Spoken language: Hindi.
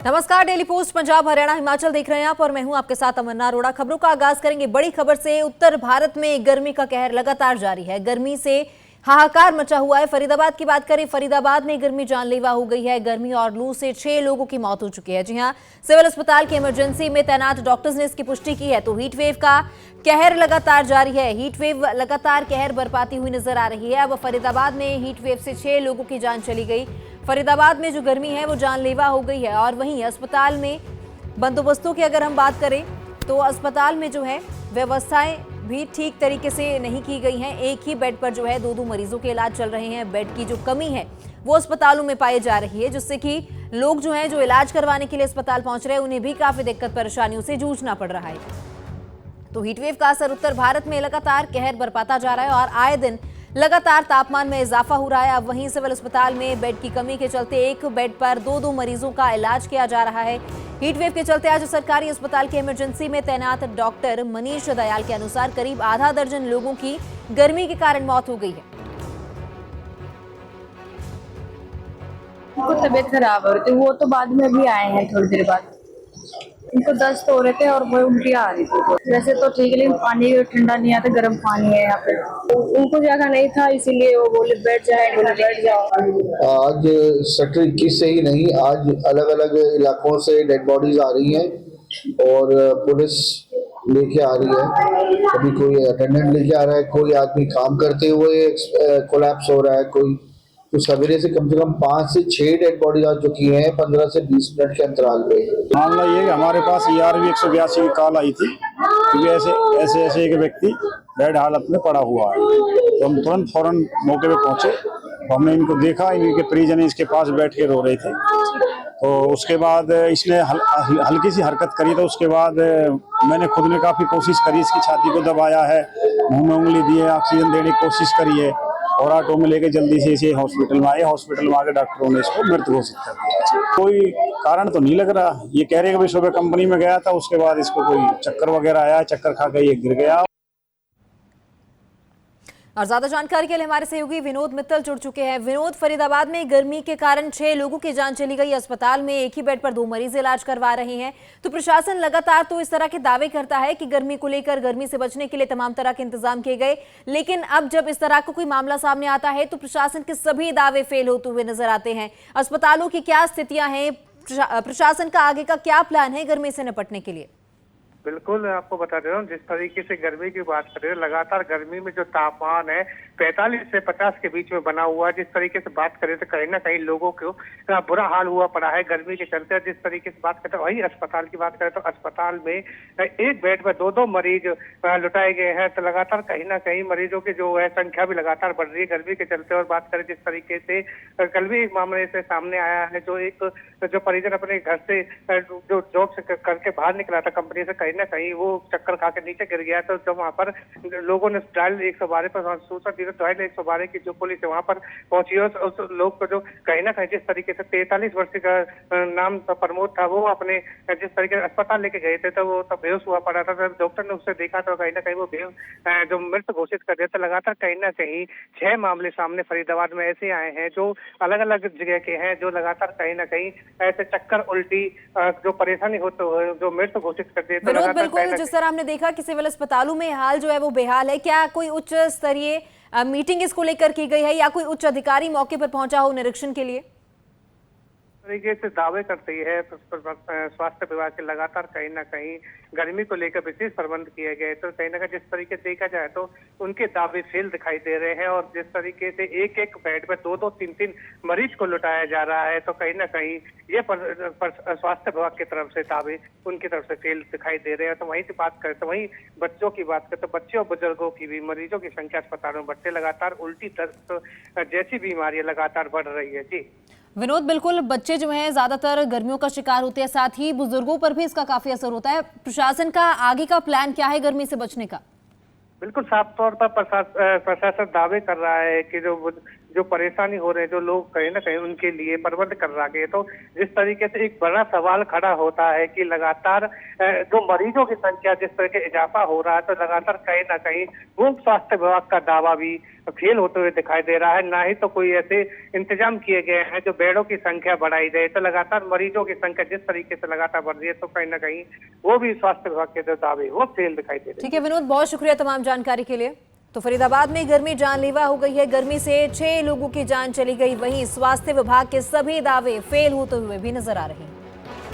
नमस्कार, डेली पोस्ट पंजाब हरियाणा हिमाचल देख रहे हैं आप और मैं हूं आपके साथ अमरना अरोड़ा। खबरों का आगाज करेंगे बड़ी खबर से। उत्तर भारत में गर्मी का कहर लगातार जारी है। गर्मी से हाहाकार मचा हुआ है। फरीदाबाद की बात करें, फरीदाबाद में गर्मी जानलेवा हो गई है। गर्मी और लू से 6 लोगों की मौत हो चुकी है। जी हां, सिविल अस्पताल की इमरजेंसी में तैनात डॉक्टर्स ने इसकी पुष्टि की है। तो हीटवेव का कहर लगातार जारी है। हीटवेव लगातार कहर बरपाती हुई नजर आ रही है। अब फरीदाबाद में हीटवेव से 6 लोगों की जान चली गई। फरीदाबाद में जो गर्मी है वो जानलेवा हो गई है। और वहीं अस्पताल में बंदोबस्तों की अगर हम बात करें तो अस्पताल में जो है व्यवस्थाएं भी ठीक तरीके से नहीं की गई हैं। एक ही बेड पर जो है दो मरीजों के इलाज चल रहे हैं। बेड की जो कमी है वो अस्पतालों में पाई जा रही है, जिससे कि लोग जो हैं जो इलाज करवाने के लिए अस्पताल पहुंच रहे हैं उन्हें भी काफी दिक्कत परेशानियों से जूझना पड़ रहा है। तो हीटवेव का असर उत्तर भारत में लगातार कहर बरपाता जा रहा है और आए दिन लगातार तापमान में इजाफा हो रहा है। अब वहीं सिविल अस्पताल में बेड की कमी के चलते एक बेड पर दो मरीजों का इलाज किया जा रहा है। हीटवेव के चलते आज सरकारी अस्पताल के इमरजेंसी में तैनात डॉक्टर मनीष दयाल के अनुसार करीब आधा दर्जन लोगों की गर्मी के कारण मौत हो गई है। उनको तबीयत खराब हो रही थी, वो तो बाद में भी आए हैं थोड़ी देर बाद। उनको दस्त हो रहे थे और वो उल्टी आ रही थी। वैसे तो ठीक है, लेकिन पानी ठंडा नहीं आता, गर्म पानी है यहाँ पे। उनको जगह नहीं था, इसीलिए वो बोले बैठ जाओ। आज सेक्टर 21 से ही नहीं, आज अलग अलग इलाकों से डेड बॉडीज आ रही हैं और पुलिस लेके आ रही है। कभी कोई अटेंडेंट लेके आ रहा है, कोई आदमी काम करते हुए कोलैप्स हो रहा है, कोई तो सवेरे से कम 5 से 6 डेड बॉडीज आ चुकी हैं 15 से 20 मिनट के अंतराल पे। मामला ये कि हमारे पास ERV 182 की कॉल आई थी क्योंकि ऐसे एक व्यक्ति बेड हालत में पड़ा हुआ है। तो हम तुरंत फौरन मौके पे पहुंचे। हमने इनको देखा, इनके परिजन इसके पास बैठ के रो रहे थे। तो उसके बाद इसने हल्की सी हरकत करी। तो उसके बाद मैंने खुद ने काफ़ी कोशिश करी, इसकी छाती को दबाया है, मुंह में उंगली दी है, ऑक्सीजन देने की कोशिश करी है और ऑटो में लेके जल्दी से इसे हॉस्पिटल में आए। हॉस्पिटल में आके डॉक्टरों ने इसको मृत घोषित कर दिया। कोई कारण तो नहीं लग रहा। ये कह रहे हैं कि सुबह कंपनी में गया था, उसके बाद इसको कोई चक्कर वगैरह आया, चक्कर खा के ये गिर गया। और ज्यादा जानकारी के लिए हमारे सहयोगी विनोद मित्तल जुड़ चुके हैं। विनोद, फरीदाबाद में गर्मी के कारण 6 लोगों की जान चली गई। अस्पताल में एक ही बेड पर 2 मरीज इलाज करवा रहे हैं। तो प्रशासन लगातार तो इस तरह के दावे करता है कि गर्मी को लेकर, गर्मी से बचने के लिए तमाम तरह के इंतजाम किए गए, लेकिन अब जब इस तरह का कोई मामला सामने आता है तो प्रशासन के सभी दावे फेल होते हुए नजर आते हैं। अस्पतालों की क्या स्थितियां हैं, प्रशासन का आगे का क्या प्लान है गर्मी से निपटने के लिए? बिल्कुल, आपको बता दे रहा हूँ, जिस तरीके से गर्मी की बात कर रहे हैं, लगातार गर्मी में जो तापमान है 45 से 50 के बीच में बना हुआ है। जिस तरीके से बात करें तो कहीं ना कहीं लोगों को बुरा हाल हुआ पड़ा है गर्मी के चलते। जिस तरीके से बात करते हैं, वही अस्पताल की बात करें तो अस्पताल में एक बेड पर दो मरीज लुटाए गए हैं। तो लगातार कहीं ना कहीं मरीजों की जो है संख्या भी लगातार बढ़ रही है गर्मी के चलते। और बात करें जिस तरीके से कल भी एक मामले से सामने आया है, जो परिजन अपने घर से जो जॉब से करके बाहर निकला था कंपनी से, कहीं ना कहीं वो चक्कर खा के नीचे गिर गया। तो जब वहां पर लोगों ने डायल 112 पर सूचना दी, तो डायल 112 की जो पुलिस है वहां पर पहुंची और उस लोग को जो कहीं ना कहीं जिस तरीके से 43 वर्षीय का नाम प्रमोद था, वो अपने जिस तरीके से अस्पताल लेके गए थे तो वो तब बेहोश हुआ पड़ा था। जब डॉक्टर ने उसे देखा तो कहीं ना कहीं वो जो मृत घोषित कर दिया। तो लगातार कहीं ना कहीं 6 मामले सामने फरीदाबाद में ऐसे आए हैं जो अलग अलग जगह के हैं, जो लगातार कहीं ना कहीं ऐसे चक्कर, उल्टी, जो परेशानी होते हुए जो मृत घोषित कर दिए। बिल्कुल, जिस तरह हमने देखा कि सिविल अस्पतालों में हाल जो है वो बेहाल है, क्या कोई उच्च स्तरीय मीटिंग इसको लेकर की गई है या कोई उच्च अधिकारी मौके पर पहुंचा हो निरीक्षण के लिए? तरीके से दावे करती है स्वास्थ्य विभाग के, लगातार कहीं ना कहीं गर्मी को लेकर विशेष प्रबंध किए गए। तो कहीं ना कहीं जिस तरीके से देखा जाए तो उनके दावे फेल दिखाई दे रहे हैं। और जिस तरीके से एक बेड पर 2-3 मरीज को लुटाया जा रहा है, तो कहीं ना कहीं ये स्वास्थ्य विभाग की तरफ से दावे उनकी तरफ से फेल दिखाई दे रहे हैं। तो वहीं से बात करें तो वहीं बच्चों की बात करें तो बच्चों और बुजुर्गों की भी मरीजों की संख्या अस्पतालों में बढ़ते, लगातार उल्टी, दस्त जैसी बीमारियां लगातार बढ़ रही है। जी विनोद, बिल्कुल, बच्चे जो हैं ज्यादातर गर्मियों का शिकार होते हैं, साथ ही बुजुर्गों पर भी इसका काफी असर होता है। प्रशासन का आगे का प्लान क्या है गर्मी से बचने का? बिल्कुल साफ तौर पर प्रशासन दावे कर रहा है कि जो परेशानी हो रहे हैं जो लोग कहीं ना कहीं उनके लिए प्रबंध कर रखे हैं। तो जिस तरीके से एक बड़ा सवाल खड़ा होता है कि लगातार जो मरीजों की संख्या जिस तरह के इजाफा हो रहा है, तो लगातार कहीं ना कहीं वो स्वास्थ्य विभाग का दावा भी फेल होते हुए दिखाई दे रहा है। ना ही तो कोई ऐसे इंतजाम किए गए हैं जो बेडों की संख्या बढ़ाई जाए। तो लगातार मरीजों की संख्या जिस तरीके से लगातार बढ़ रही है, तो कहीं ना कहीं वो भी स्वास्थ्य विभाग के जो दावे वो फेल दिखाई दे रहे हैं। ठीक है विनोद, बहुत शुक्रिया तमाम जानकारी के लिए। तो फरीदाबाद में गर्मी जानलेवा हो गई है। गर्मी से 6 लोगों की जान चली गई। वहीं स्वास्थ्य विभाग के सभी दावे फेल होते हुए भी नजर आ रहे हैं।